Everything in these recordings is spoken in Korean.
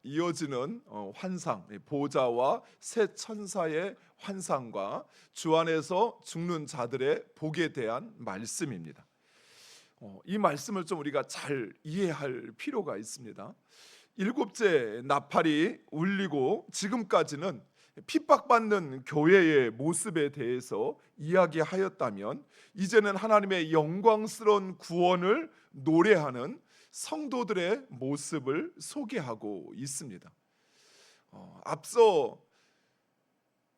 이어지는 환상, 보좌와 새 천사의 환상과 주 안에서 죽는 자들의 복에 대한 말씀입니다. 이 말씀을 좀 우리가 잘 이해할 필요가 있습니다. 일곱째 나팔이 울리고 지금까지는 핍박받는 교회의 모습에 대해서 이야기하였다면, 이제는 하나님의 영광스러운 구원을 노래하는 성도들의 모습을 소개하고 있습니다. 앞서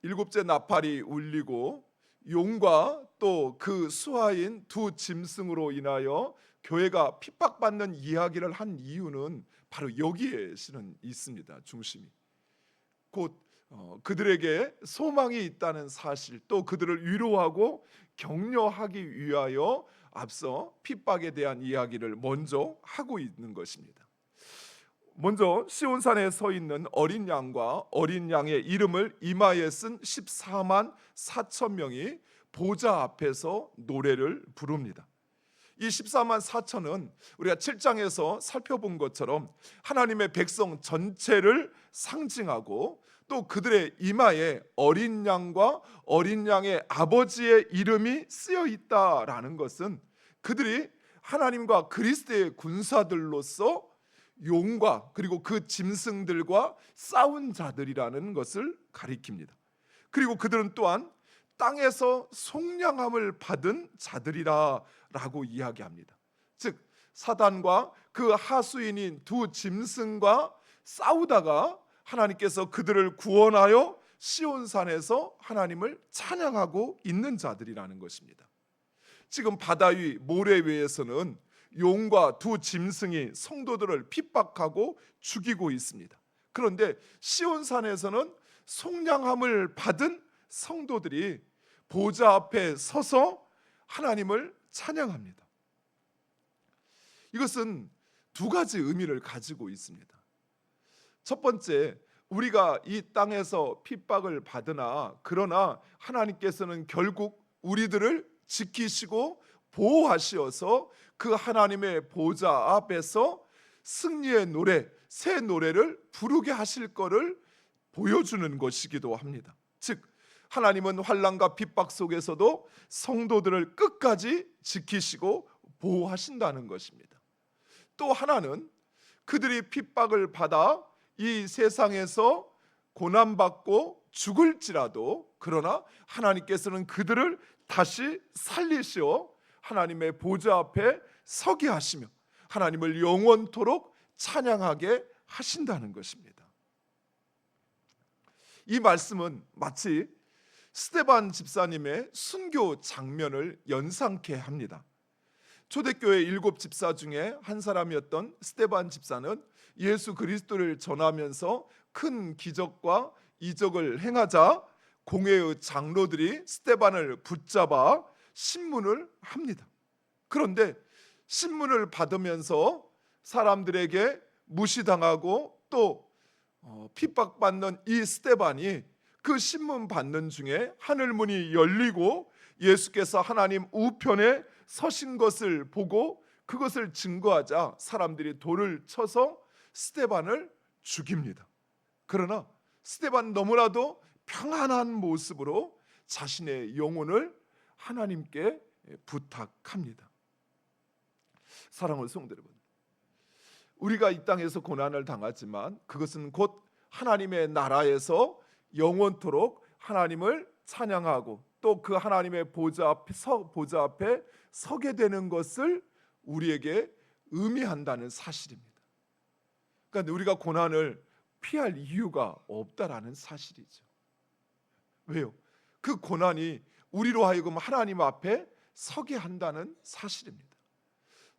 일곱째 나팔이 울리고 용과 또 그 수하인 두 짐승으로 인하여 교회가 핍박받는 이야기를 한 이유는 바로 여기에 실은 있습니다. 중심이 곧 그들에게 소망이 있다는 사실, 또 그들을 위로하고 격려하기 위하여 앞서 핍박에 대한 이야기를 먼저 하고 있는 것입니다. 먼저 시온산에 서 있는 어린 양과 어린 양의 이름을 이마에 쓴 14만 4천 명이 보좌 앞에서 노래를 부릅니다. 이 14만 4천은 우리가 7장에서 살펴본 것처럼 하나님의 백성 전체를 상징하고, 또 그들의 이마에 어린 양과 어린 양의 아버지의 이름이 쓰여 있다라는 것은 그들이 하나님과 그리스도의 군사들로서 용과 그리고 그 짐승들과 싸운 자들이라는 것을 가리킵니다. 그리고 그들은 또한 땅에서 속량함을 받은 자들이라라고 이야기합니다. 즉 사단과 그 하수인인 두 짐승과 싸우다가 하나님께서 그들을 구원하여 시온산에서 하나님을 찬양하고 있는 자들이라는 것입니다. 지금 바다 위 모래 위에서는 용과 두 짐승이 성도들을 핍박하고 죽이고 있습니다. 그런데 시온산에서는 속량함을 받은 성도들이 보좌 앞에 서서 하나님을 찬양합니다. 이것은 두 가지 의미를 가지고 있습니다. 첫 번째, 우리가 이 땅에서 핍박을 받으나 그러나 하나님께서는 결국 우리들을 지키시고 보호하시어서 그 하나님의 보좌 앞에서 승리의 노래, 새 노래를 부르게 하실 것을 보여주는 것이기도 합니다. 즉 하나님은 환난과 핍박 속에서도 성도들을 끝까지 지키시고 보호하신다는 것입니다. 또 하나는 그들이 핍박을 받아 이 세상에서 고난받고 죽을지라도 그러나 하나님께서는 그들을 다시 살리시어 하나님의 보좌 앞에 서게 하시며 하나님을 영원토록 찬양하게 하신다는 것입니다. 이 말씀은 마치 스데반 집사님의 순교 장면을 연상케 합니다. 초대교회 7 집사 중에 한 사람이었던 스데반 집사는 예수 그리스도를 전하면서 큰 기적과 이적을 행하자 공회의 장로들이 스데반을 붙잡아 신문을 합니다. 그런데 신문을 받으면서 사람들에게 무시당하고 또 핍박받는 이 스데반이 그 신문 받는 중에 하늘문이 열리고 예수께서 하나님 우편에 서신 것을 보고 그것을 증거하자 사람들이 돌을 쳐서 스데반을 죽입니다. 그러나 스데반 너무나도 평안한 모습으로 자신의 영혼을 하나님께 부탁합니다. 사랑하는 성도 여러분, 우리가 이 땅에서 고난을 당하지만 그것은 곧 하나님의 나라에서 영원토록 하나님을 찬양하고 또 그 하나님의 보좌 앞에 서게 되는 것을 우리에게 의미한다는 사실입니다. 그러니까 우리가 고난을 피할 이유가 없다라는 사실이죠. 왜요? 그 고난이 우리로 하여금 하나님 앞에 서게 한다는 사실입니다.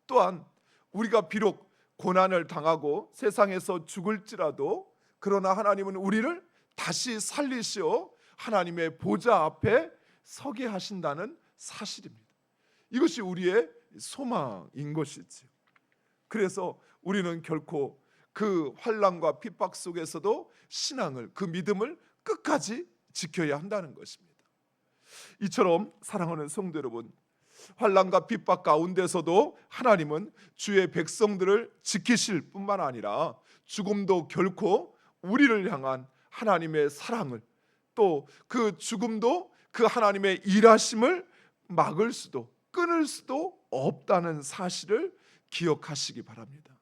또한 우리가 비록 고난을 당하고 세상에서 죽을지라도 그러나 하나님은 우리를 다시 살리시어 하나님의 보좌 앞에 서게 하신다는 사실입니다. 이것이 우리의 소망인 것이지요. 그래서 우리는 결코 그 환난과 핍박 속에서도 신앙을, 그 믿음을 끝까지 지켜야 한다는 것입니다. 이처럼 사랑하는 성도 여러분, 환난과 핍박 가운데서도 하나님은 주의 백성들을 지키실 뿐만 아니라 죽음도 결코 우리를 향한 하나님의 사랑을, 또 그 죽음도 그 하나님의 일하심을 막을 수도 끊을 수도 없다는 사실을 기억하시기 바랍니다.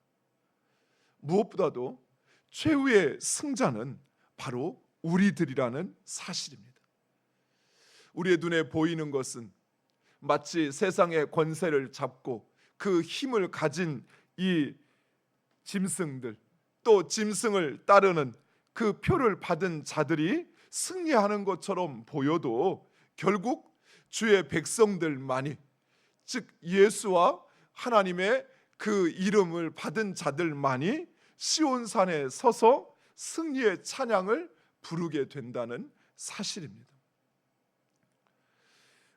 무엇보다도 최후의 승자는 바로 우리들이라는 사실입니다. 우리의 눈에 보이는 것은 마치 세상의 권세를 잡고 그 힘을 가진 이 짐승들, 또 짐승을 따르는 그 표를 받은 자들이 승리하는 것처럼 보여도 결국 주의 백성들만이, 즉 예수와 하나님의 그 이름을 받은 자들만이 시온산에 서서 승리의 찬양을 부르게 된다는 사실입니다.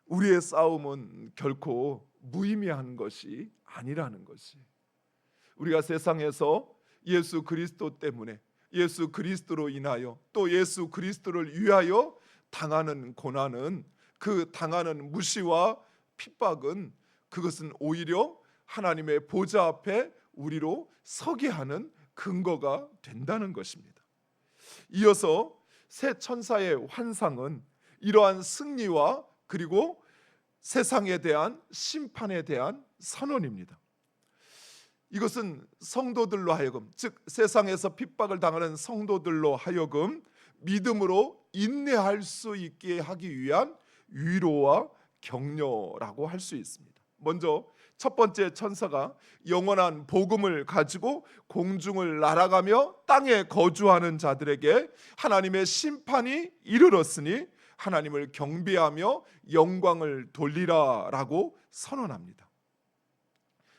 우리의 싸움은 결코 무의미한 것이 아니라는 것이, 우리가 세상에서 예수 그리스도 때문에, 예수 그리스도로 인하여, 또 예수 그리스도를 위하여 당하는 고난은, 그 당하는 무시와 핍박은, 그것은 오히려 하나님의 보좌 앞에 우리로 서게 하는 근거가 된다는 것입니다. 이어서 새 천사의 환상은 이러한 승리와 그리고 세상에 대한 심판에 대한 선언입니다. 이것은 성도들로 하여금, 즉 세상에서 핍박을 당하는 성도들로 하여금 믿음으로 인내할 수 있게 하기 위한 위로와 격려라고 할 수 있습니다. 먼저 첫 번째 천사가 영원한 복음을 가지고 공중을 날아가며 땅에 거주하는 자들에게 하나님의 심판이 이르렀으니 하나님을 경배하며 영광을 돌리라라고 선언합니다.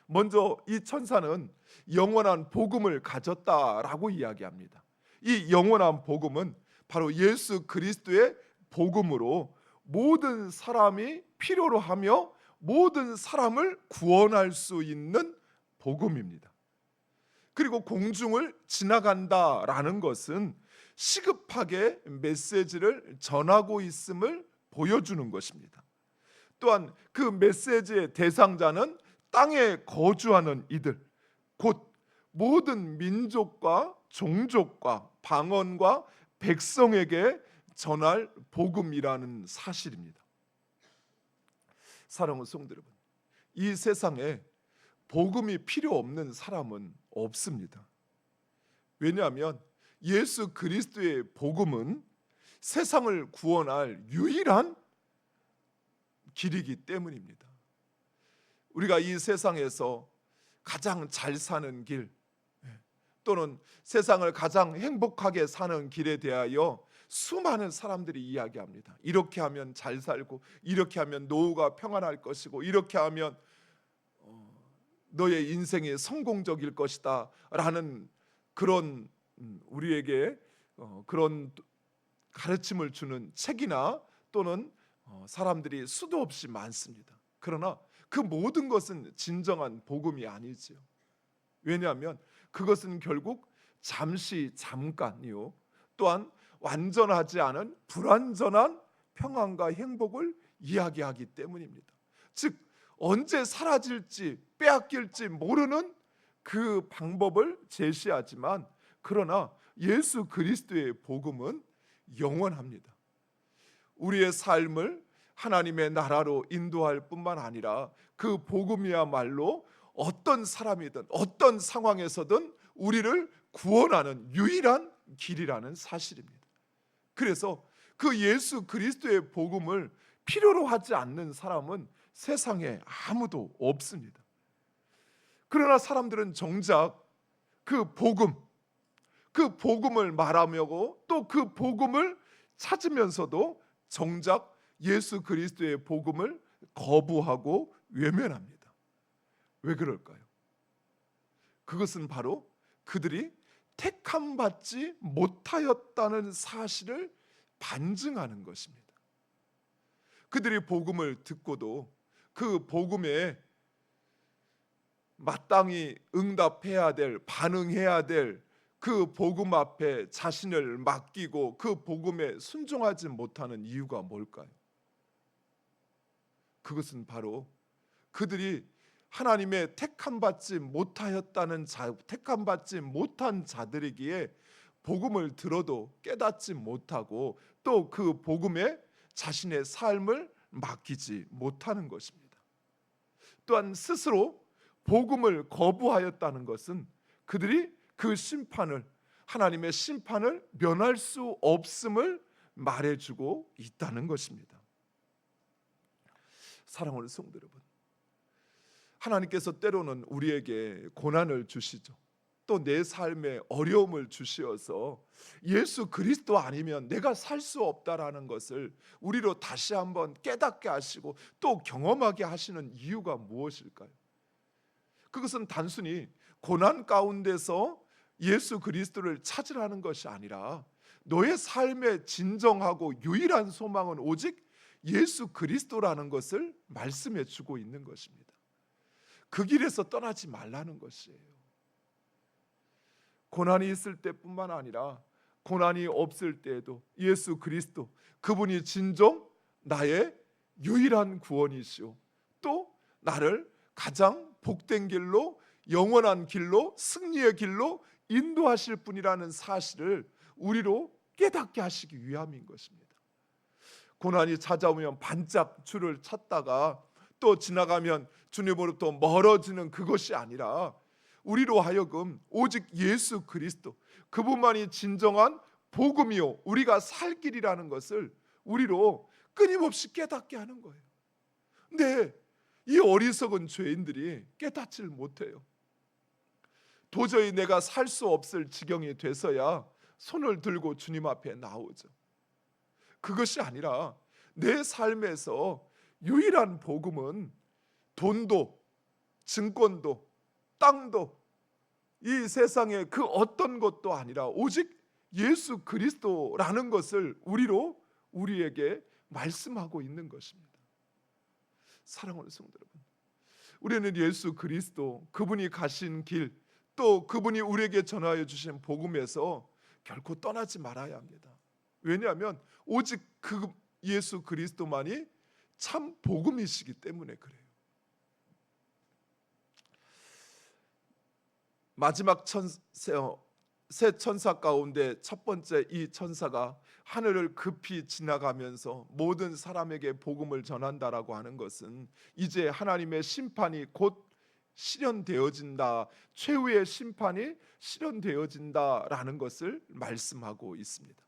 먼저 이 천사는 영원한 복음을 가졌다라고 이야기합니다. 이 영원한 복음은 바로 예수 그리스도의 복음으로 모든 사람이 필요로 하며 모든 사람을 구원할 수 있는 복음입니다. 그리고 공중을 지나간다라는 것은 시급하게 메시지를 전하고 있음을 보여주는 것입니다. 또한 그 메시지의 대상자는 땅에 거주하는 이들, 곧 모든 민족과 종족과 방언과 백성에게 전할 복음이라는 사실입니다. 사랑하는 성도 여러분, 이 세상에 복음이 필요 없는 사람은 없습니다. 왜냐하면 예수 그리스도의 복음은 세상을 구원할 유일한 길이기 때문입니다. 우리가 이 세상에서 가장 잘 사는 길, 또는 세상을 가장 행복하게 사는 길에 대하여 수많은 사람들이 이야기합니다. 이렇게 하면 잘 살고, 이렇게 하면 노후가 평안할 것이고, 이렇게 하면 너의 인생이 성공적일 것이다 라는 그런 우리에게 그런 가르침을 주는 책이나 또는 사람들이 수도 없이 많습니다. 그러나 그 모든 것은 진정한 복음이 아니지요. 왜냐하면 그것은 결국 잠시 잠깐이요, 또한 완전하지 않은 불완전한 평안과 행복을 이야기하기 때문입니다. 즉 언제 사라질지 빼앗길지 모르는 그 방법을 제시하지만, 그러나 예수 그리스도의 복음은 영원합니다. 우리의 삶을 하나님의 나라로 인도할 뿐만 아니라 그 복음이야말로 어떤 사람이든 어떤 상황에서든 우리를 구원하는 유일한 길이라는 사실입니다. 그래서 그 예수 그리스도의 복음을 필요로 하지 않는 사람은 세상에 아무도 없습니다. 그러나 사람들은 정작 그 복음을 말하며고 또 그 복음을 찾으면서도 정작 예수 그리스도의 복음을 거부하고 외면합니다. 왜 그럴까요? 그것은 바로 그들이 택함 받지 못하였다는 사실을 반증하는 것입니다. 그들이 복음을 듣고도 그 복음에 마땅히 응답해야 될, 반응해야 될 그 복음 앞에 자신을 맡기고 그 복음에 순종하지 못하는 이유가 뭘까요? 그것은 바로 그들이 하나님의 택함받지 못한 자들이기에 복음을 들어도 깨닫지 못하고 또 그 복음에 자신의 삶을 맡기지 못하는 것입니다. 또한 스스로 복음을 거부하였다는 것은 그들이 그 심판을, 하나님의 심판을 면할 수 없음을 말해주고 있다는 것입니다. 사랑하는 성도 여러분, 하나님께서 때로는 우리에게 고난을 주시죠. 또 내 삶에 어려움을 주시어서 예수 그리스도 아니면 내가 살 수 없다라는 것을 우리로 다시 한번 깨닫게 하시고 또 경험하게 하시는 이유가 무엇일까요? 그것은 단순히 고난 가운데서 예수 그리스도를 찾으라는 것이 아니라 너의 삶의 진정하고 유일한 소망은 오직 예수 그리스도라는 것을 말씀해 주고 있는 것입니다. 그 길에서 떠나지 말라는 것이에요. 고난이 있을 때뿐만 아니라 고난이 없을 때에도 예수 그리스도, 그분이 진정 나의 유일한 구원이시오, 또 나를 가장 복된 길로, 영원한 길로, 승리의 길로 인도하실 분이라는 사실을 우리로 깨닫게 하시기 위함인 것입니다. 고난이 찾아오면 반짝 주를 찾다가 또 지나가면 주님으로부터 멀어지는 그것이 아니라 우리로 하여금 오직 예수 그리스도, 그분만이 진정한 복음이요 우리가 살 길이라는 것을 우리로 끊임없이 깨닫게 하는 거예요. 근데 이 어리석은 죄인들이 깨닫지를 못해요. 도저히 내가 살 수 없을 지경이 돼서야 손을 들고 주님 앞에 나오죠. 그것이 아니라 내 삶에서 유일한 복음은 돈도, 증권도, 땅도, 이 세상의 그 어떤 것도 아니라 오직 예수 그리스도라는 것을 우리에게 말씀하고 있는 것입니다. 사랑하는 성도 여러분, 우리는 예수 그리스도, 그분이 가신 길, 또 그분이 우리에게 전하여 주신 복음에서 결코 떠나지 말아야 합니다. 왜냐하면 오직 그 예수 그리스도만이 참 복음이시기 때문에 그래요. 마지막 세 천사 가운데 첫 번째 이 천사가 하늘을 급히 지나가면서 모든 사람에게 복음을 전한다라고 하는 것은 이제 하나님의 심판이 곧 실현되어진다, 최후의 심판이 실현되어진다라는 것을 말씀하고 있습니다.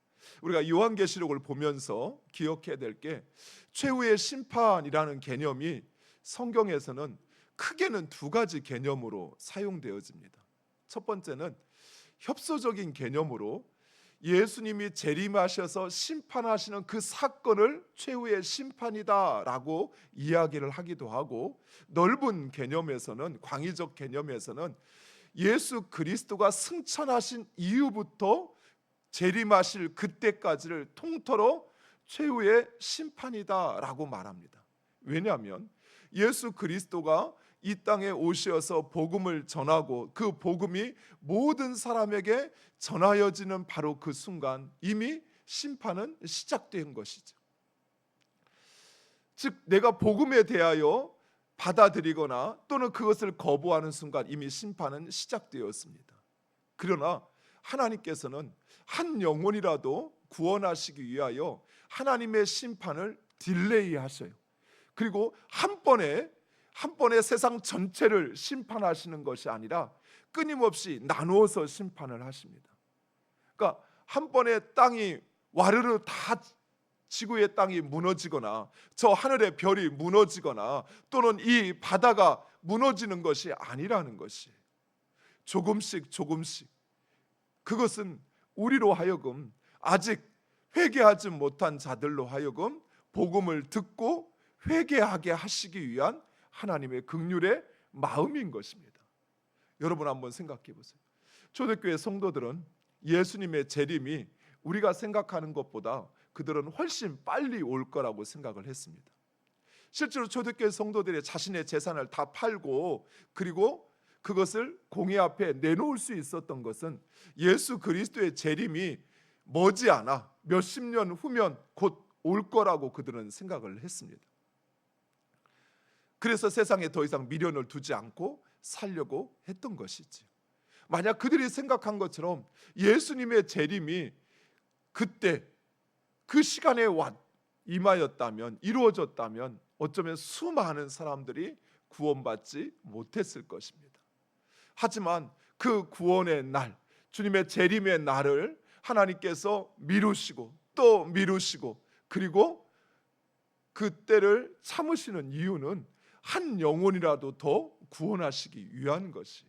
우리가 요한계시록을 보면서 기억해야 될 게, 최후의 심판이라는 개념이 성경에서는 크게는 두 가지 개념으로 사용되어집니다. 첫 번째는 협소적인 개념으로 예수님이 재림하셔서 심판하시는 그 사건을 최후의 심판이다라고 이야기를 하기도 하고, 넓은 개념에서는, 광의적 개념에서는 예수 그리스도가 승천하신 이후부터 재림하실 그때까지를 통틀어 최후의 심판이다라고 말합니다. 왜냐하면 예수 그리스도가 이 땅에 오셔서 복음을 전하고 그 복음이 모든 사람에게 전하여지는 바로 그 순간 이미 심판은 시작된 것이죠. 즉 내가 복음에 대하여 받아들이거나 또는 그것을 거부하는 순간 이미 심판은 시작되었습니다. 그러나 하나님께서는 한 영혼이라도 구원하시기 위하여 하나님의 심판을 딜레이 하셔요. 그리고 한 번에 세상 전체를 심판하시는 것이 아니라 끊임없이 나누어서 심판을 하십니다. 그러니까 한 번에 땅이 와르르 다, 지구의 땅이 무너지거나 저 하늘의 별이 무너지거나 또는 이 바다가 무너지는 것이 아니라는 것이, 조금씩 그것은 우리로 하여금 아직 회개하지 못한 자들로 하여금 복음을 듣고 회개하게 하시기 위한 하나님의 긍휼의 마음인 것입니다. 여러분 한번 생각해 보세요. 초대교회 성도들은 예수님의 재림이 우리가 생각하는 것보다 그들은 훨씬 빨리 올 거라고 생각을 했습니다. 실제로 초대교회 성도들이 자신의 재산을 다 팔고 그리고 그것을 공의 앞에 내놓을 수 있었던 것은 예수 그리스도의 재림이 머지않아 몇십 년 후면 곧 올 거라고 그들은 생각을 했습니다. 그래서 세상에 더 이상 미련을 두지 않고 살려고 했던 것이지. 만약 그들이 생각한 것처럼 예수님의 재림이 그때 그 시간에 임하였다면, 이루어졌다면 어쩌면 수많은 사람들이 구원받지 못했을 것입니다. 하지만 그 구원의 날, 주님의 재림의 날을 하나님께서 미루시고 또 미루시고, 그리고 그때를 참으시는 이유는 한 영혼이라도 더 구원하시기 위한 것이.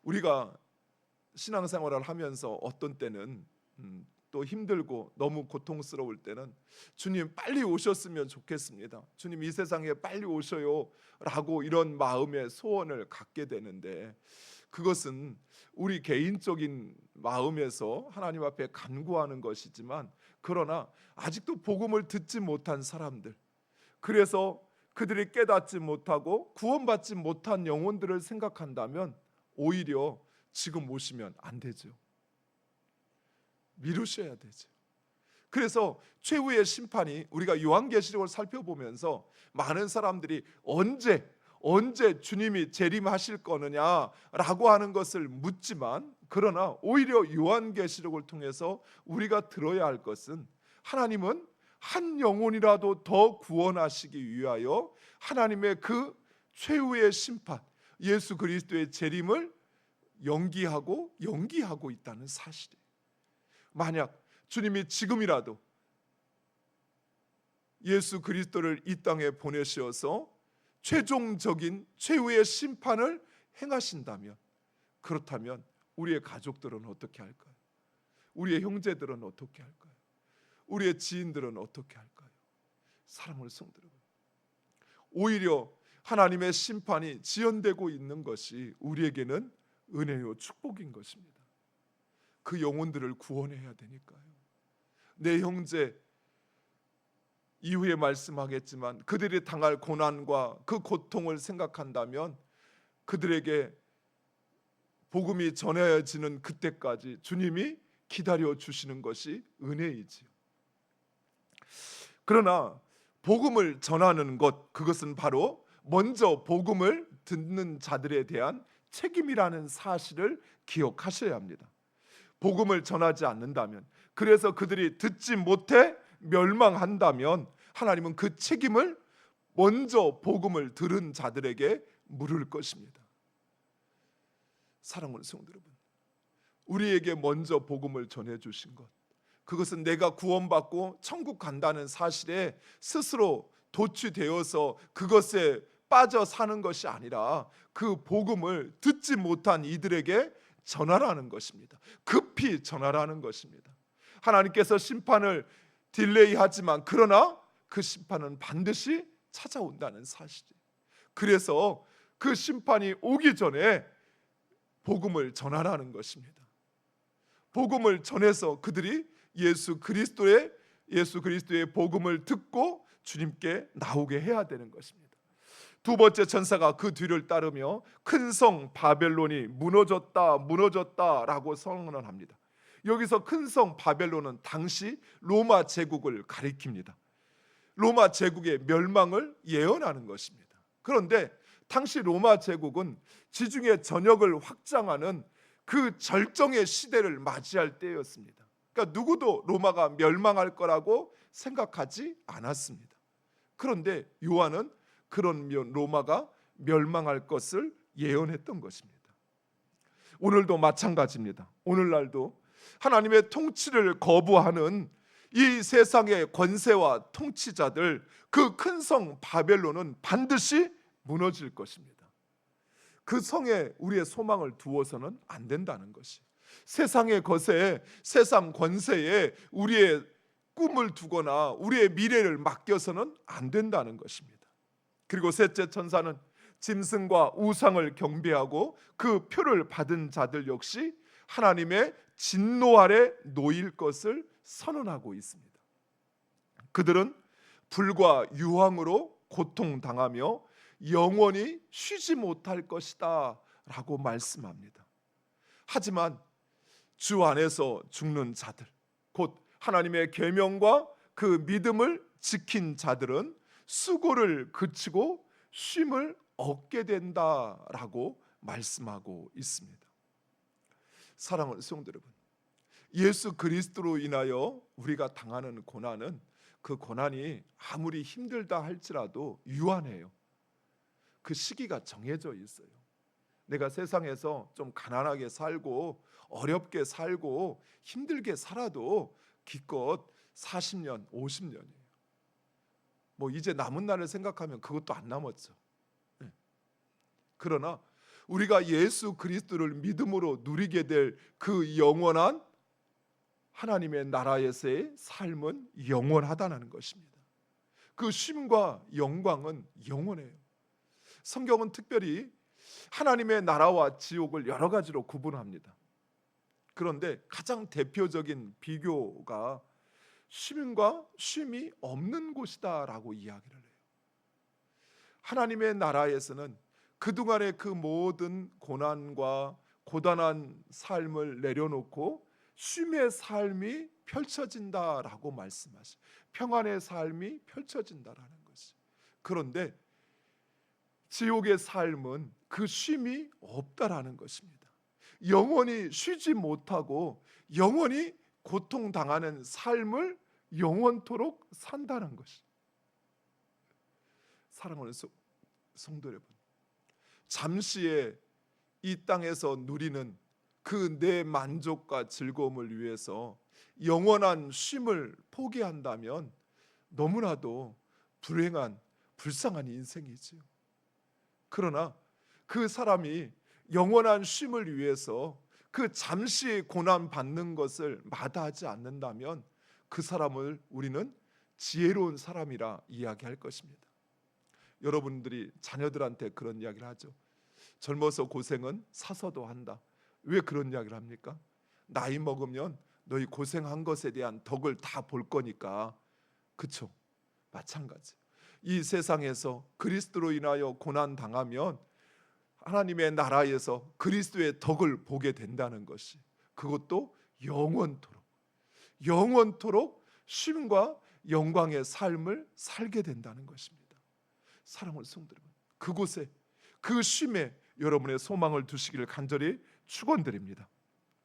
우리가 신앙생활을 하면서 어떤 때는 또 힘들고 너무 고통스러울 때는 주님 빨리 오셨으면 좋겠습니다, 주님 이 세상에 빨리 오셔요 라고 이런 마음의 소원을 갖게 되는데, 그것은 우리 개인적인 마음에서 하나님 앞에 간구하는 것이지만, 그러나 아직도 복음을 듣지 못한 사람들, 그래서 그들이 깨닫지 못하고 구원받지 못한 영혼들을 생각한다면 오히려 지금 오시면 안 되죠. 미루셔야 되죠. 그래서 최후의 심판이, 우리가 요한계시록을 살펴보면서 많은 사람들이 언제 주님이 재림하실 거느냐라고 하는 것을 묻지만, 그러나 오히려 요한계시록을 통해서 우리가 들어야 할 것은, 하나님은 한 영혼이라도 더 구원하시기 위하여 하나님의 그 최후의 심판, 예수 그리스도의 재림을 연기하고 있다는 사실이에요. 만약 주님이 지금이라도 예수 그리스도를 이 땅에 보내셔서 최종적인 최후의 심판을 행하신다면, 그렇다면 우리의 가족들은 어떻게 할까요? 우리의 형제들은 어떻게 할까요? 우리의 지인들은 어떻게 할까요? 사랑하는 성도 여러분, 오히려 하나님의 심판이 지연되고 있는 것이 우리에게는 은혜요 축복인 것입니다. 그 영혼들을 구원해야 되니까요. 내 형제, 이후에 말씀하겠지만 그들이 당할 고난과 그 고통을 생각한다면 그들에게 복음이 전해지는 그때까지 주님이 기다려 주시는 것이 은혜이지요. 그러나 복음을 전하는 것, 그것은 바로 먼저 복음을 듣는 자들에 대한 책임이라는 사실을 기억하셔야 합니다. 복음을 전하지 않는다면, 그래서 그들이 듣지 못해 멸망한다면 하나님은 그 책임을 먼저 복음을 들은 자들에게 물을 것입니다. 사랑하는 성도 여러분, 우리에게 먼저 복음을 전해 주신 것, 그것은 내가 구원받고 천국 간다는 사실에 스스로 도취되어서 그것에 빠져 사는 것이 아니라 그 복음을 듣지 못한 이들에게 전하라는 것입니다. 급히 전하라는 것입니다. 하나님께서 심판을 딜레이하지만, 그러나 그 심판은 반드시 찾아온다는 사실이에요. 그래서 그 심판이 오기 전에 복음을 전하라는 것입니다. 복음을 전해서 그들이 예수 그리스도의 복음을 듣고 주님께 나오게 해야 되는 것입니다. 두 번째 천사가 그 뒤를 따르며 큰 성 바벨론이 무너졌다라고 선언을 합니다. 여기서 큰 성 바벨론은 당시 로마 제국을 가리킵니다. 로마 제국의 멸망을 예언하는 것입니다. 그런데 당시 로마 제국은 지중해 전역을 확장하는 그 절정의 시대를 맞이할 때였습니다. 그러니까 누구도 로마가 멸망할 거라고 생각하지 않았습니다. 그런데 요한은 그런 로마가 멸망할 것을 예언했던 것입니다. 오늘도 마찬가지입니다. 오늘날도 하나님의 통치를 거부하는 이 세상의 권세와 통치자들, 그 큰 성 바벨론은 반드시 무너질 것입니다. 그 성에 우리의 소망을 두어서는 안 된다는 것이, 세상의 것에, 세상 권세에 우리의 꿈을 두거나 우리의 미래를 맡겨서는 안 된다는 것입니다. 그리고 셋째 천사는 짐승과 우상을 경배하고 그 표를 받은 자들 역시 하나님의 진노 아래 놓일 것을 선언하고 있습니다. 그들은 불과 유황으로 고통당하며 영원히 쉬지 못할 것이다 라고 말씀합니다. 하지만 주 안에서 죽는 자들, 곧 하나님의 계명과 그 믿음을 지킨 자들은 수고를 그치고 쉼을 얻게 된다라고 말씀하고 있습니다. 사랑하는 성도 여러분, 예수 그리스도로 인하여 우리가 당하는 고난은 그 고난이 아무리 힘들다 할지라도 유한해요. 그 시기가 정해져 있어요. 내가 세상에서 좀 가난하게 살고 어렵게 살고 힘들게 살아도 기껏 40년, 50년이에요. 뭐 이제 남은 날을 생각하면 그것도 안 남았죠. 네. 그러나 우리가 예수 그리스도를 믿음으로 누리게 될 그 영원한 하나님의 나라에서의 삶은 영원하다는 것입니다. 그 쉼과 영광은 영원해요. 성경은 특별히 하나님의 나라와 지옥을 여러 가지로 구분합니다. 그런데 가장 대표적인 비교가 쉼과 쉼이 없는 곳이다라고 이야기를 해요. 하나님의 나라에서는 그동안의 그 모든 고난과 고단한 삶을 내려놓고 쉼의 삶이 펼쳐진다라고 말씀하시죠. 평안의 삶이 펼쳐진다라는 것이. 그런데 지옥의 삶은 그 쉼이 없다라는 것입니다. 영원히 쉬지 못하고 영원히 고통당하는 삶을 영원토록 산다는 것이. 사랑하는 성도 여러분, 잠시의 이 땅에서 누리는 그 내 만족과 즐거움을 위해서 영원한 쉼을 포기한다면 너무나도 불행한 불쌍한 인생이지요. 그러나 그 사람이 영원한 쉼을 위해서 그 잠시 고난 받는 것을 마다하지 않는다면 그 사람을 우리는 지혜로운 사람이라 이야기할 것입니다. 여러분들이 자녀들한테 그런 이야기를 하죠. 젊어서 고생은 사서도 한다. 왜 그런 이야기를 합니까? 나이 먹으면 너희 고생한 것에 대한 덕을 다 볼 거니까. 그렇죠? 마찬가지. 이 세상에서 그리스도로 인하여 고난 당하면 하나님의 나라에서 그리스도의 덕을 보게 된다는 것이, 그것도 영원토록 쉼과 영광의 삶을 살게 된다는 것입니다. 사랑하는 성도 여러분, 그곳에 그 쉼에 여러분의 소망을 두시기를 간절히 축원드립니다.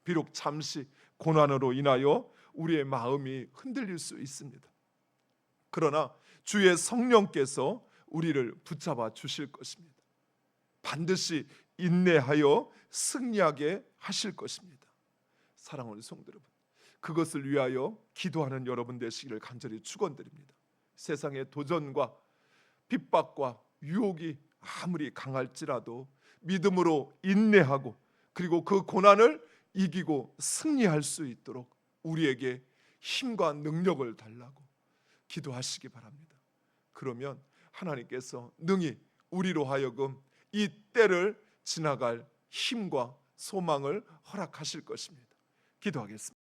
비록 잠시 고난으로 인하여 우리의 마음이 흔들릴 수 있습니다. 그러나 주의 성령께서 우리를 붙잡아 주실 것입니다. 반드시 인내하여 승리하게 하실 것입니다. 사랑하는 성도 여러분, 그것을 위하여 기도하는 여러분 되시기를 간절히 축원드립니다. 세상의 도전과 핍박과 유혹이 아무리 강할지라도 믿음으로 인내하고 그리고 그 고난을 이기고 승리할 수 있도록 우리에게 힘과 능력을 달라고 기도하시기 바랍니다. 그러면 하나님께서 능히 우리로 하여금 이 때를 지나갈 힘과 소망을 허락하실 것입니다. 기도하겠습니다.